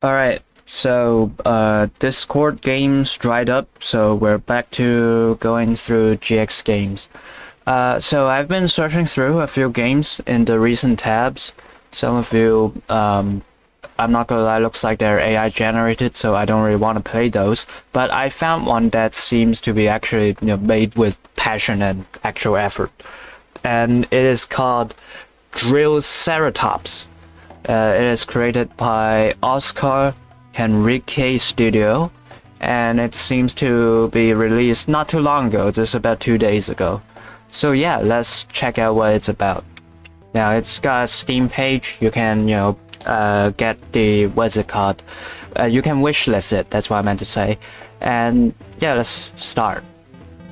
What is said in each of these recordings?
Alright, so Discord games dried up, so we're back to going through GX games. So I've been searching through a few games in the recent tabs. Some of you, I'm not gonna lie, looks like they're AI generated, so I don't really want to play those. But I found one that seems to be actually made with passion and actual effort. And it is called Drill-Ceratops. It is created by Oscar Henrique Studio, and it seems to be released not too long ago, just about 2 days ago. So yeah, let's check out what it's about. Now it's got a Steam page. You can, get the, what's it called? You can wishlist it, that's what I meant to say. And yeah, let's start.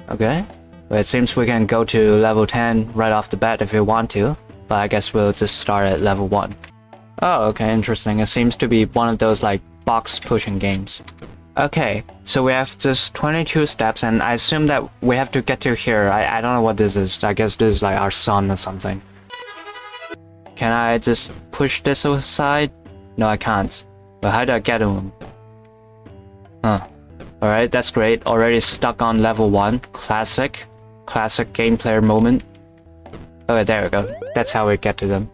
Okay? Well, it seems we can go to level 10 right off the bat if we want to, but I guess we'll just start at level 1. Oh, okay, interesting. It seems to be one of those like box pushing games. Okay, so we have just 22 steps, and I assume that we have to get to here. I don't know what this is. I guess this is like our sun or something. Can I just push this aside? No, I can't. But how do I get him? Huh. Alright, that's great. Already stuck on level 1. Classic. Classic GamePlayer moment. Okay, there we go. That's how we get to them.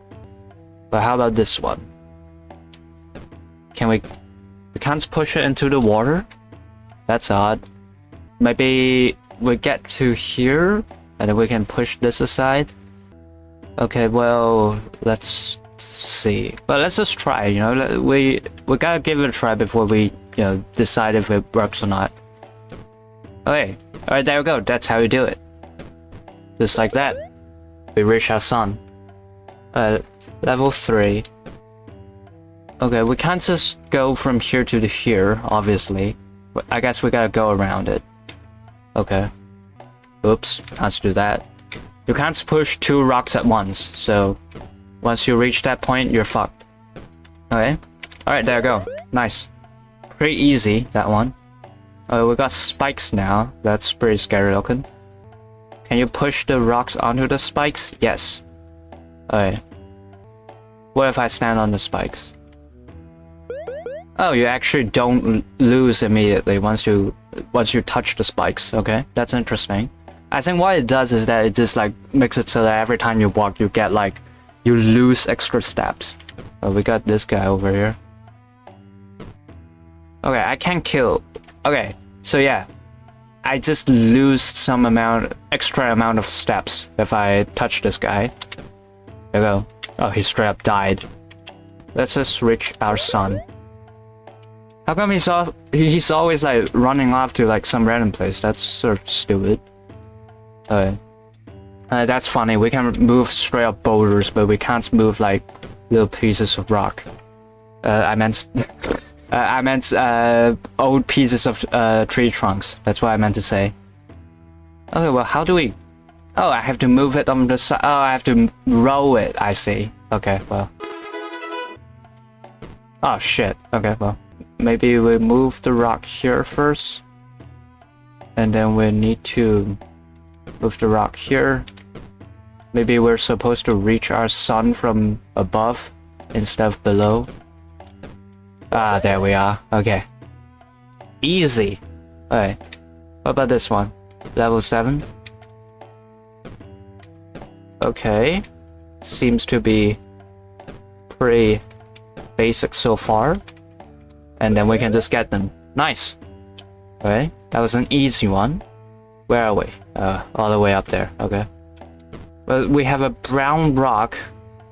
But how about this one? Can we can't push it into the water? That's odd. Maybe we get to here and then we can push this aside. Okay, well, let's see. But let's just try, we gotta give it a try before we, decide if it works or not. Okay, alright, there we go. That's how you do it. Just like that. We reach our sun. Level 3. Okay, we can't just go from here to here, obviously. I guess we gotta go around it. Okay. Oops, can't do that. You can't push 2 rocks at once, so once you reach that point, you're fucked. Okay. Alright, there you go. Nice. Pretty easy, that one. We got spikes now. That's pretty scary looking. Can you push the rocks onto the spikes? Yes. Okay. What if I stand on the spikes? Oh, you actually don't lose immediately once you touch the spikes. Okay, that's interesting. I think what it does is that it just like makes it so that every time you walk, you get like you lose extra steps. Oh, we got this guy over here. Okay, I can't kill. Okay, so yeah, I just lose some extra amount of steps if I touch this guy. There we go. Oh, he straight up died. Let's just reach our sun. How come he's always like running off to like some random place? That's sort of stupid. That's funny. We can move straight up boulders, but we can't move like little pieces of rock. I meant old pieces of tree trunks. That's what I meant to say. Okay, well, how do we? Oh, I have to move it on the side. Oh, I have to roll it. I see. Okay, well. Oh shit. Okay, well. Maybe we move the rock here first. And then we need to move the rock here. Maybe we're supposed to reach our sun from above instead of below. Ah, there we are. Okay. Easy. Okay. What about this one? Level 7. Okay. Seems to be pretty basic so far. And then we can just get them. Nice. Okay, that was an easy one. Where are we? All the way up there. Okay. Well, we have a brown rock,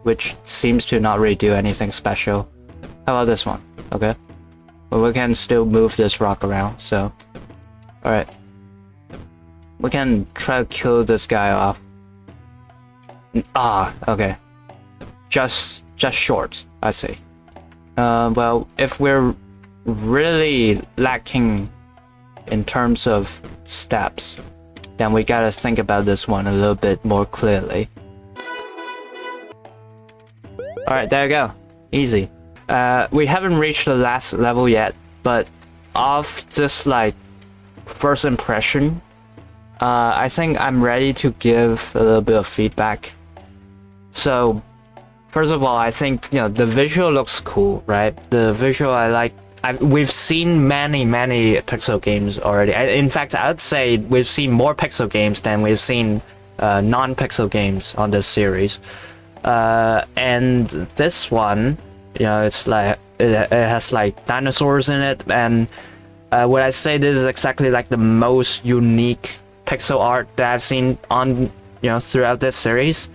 which seems to not really do anything special. How about this one? Okay. Well, we can still move this rock around, so... Alright. We can try to kill this guy off. Ah, okay. Just short, I see. Well, if we're really lacking in terms of steps, then we gotta think about this one a little bit more clearly. Alright, there you go. Easy. We haven't reached the last level yet, but off just like first impression, I think I'm ready to give a little bit of feedback. So First of all, I think the visual looks cool, right? The visual I like. We've seen many pixel games already. In fact, I'd say we've seen more pixel games than we've seen non-pixel games on this series. And this one, it's like it has like dinosaurs in it, and would I say this is exactly like the most unique pixel art that I've seen on throughout this series?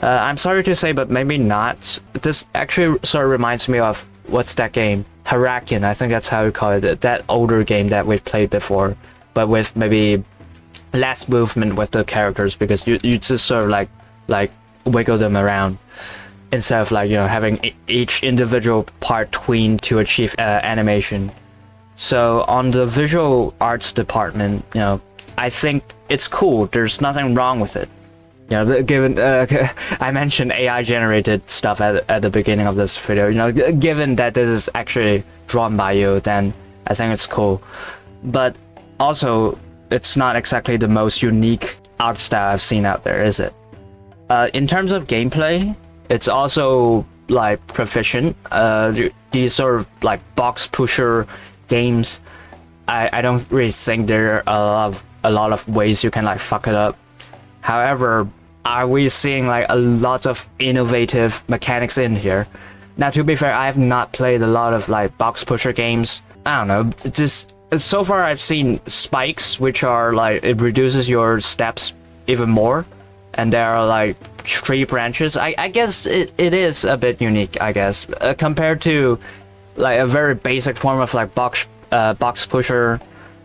I'm sorry to say, but maybe not. This actually sort of reminds me of what's that game? Harakin, I think that's how you call it. That older game that we've played before, but with maybe less movement with the characters, because you just sort of like wiggle them around instead of like having each individual part tween to achieve animation. So on the visual arts department, I think it's cool. There's nothing wrong with it. Given I mentioned AI generated stuff at the beginning of this video, given that this is actually drawn by you, then I think it's cool. But also, it's not exactly the most unique art style I've seen out there, is it? In terms of gameplay, it's also like proficient. These sort of like box pusher games, I don't really think there are a lot of ways you can like fuck it up. However, are we seeing like a lot of innovative mechanics in here? Now, to be fair, I have not played a lot of like box pusher games. I don't know, just so far I've seen spikes, which are like, it reduces your steps even more, and there are like tree branches. I guess it is a bit unique, I guess, compared to like a very basic form of like box pusher.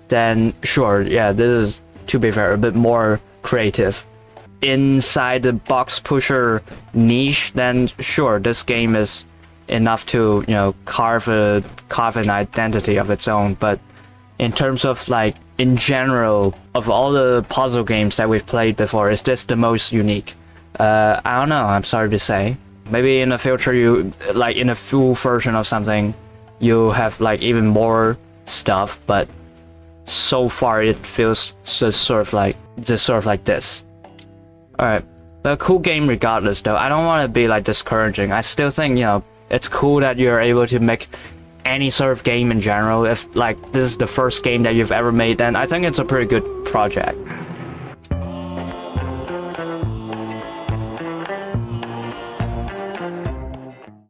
Then sure, yeah, this is, to be fair, a bit more creative. Inside the box pusher niche, then sure, this game is enough to carve an identity of its own. But in terms of like in general, of all the puzzle games that we've played before, is this the most unique? I don't know, I'm sorry to say. Maybe in the future, you like in a full version of something, you have like even more stuff, but so far it feels just sort of like this. Alright, a cool game regardless though. I don't want to be like discouraging. I still think, it's cool that you're able to make any sort of game in general. If like this is the first game that you've ever made, then I think it's a pretty good project.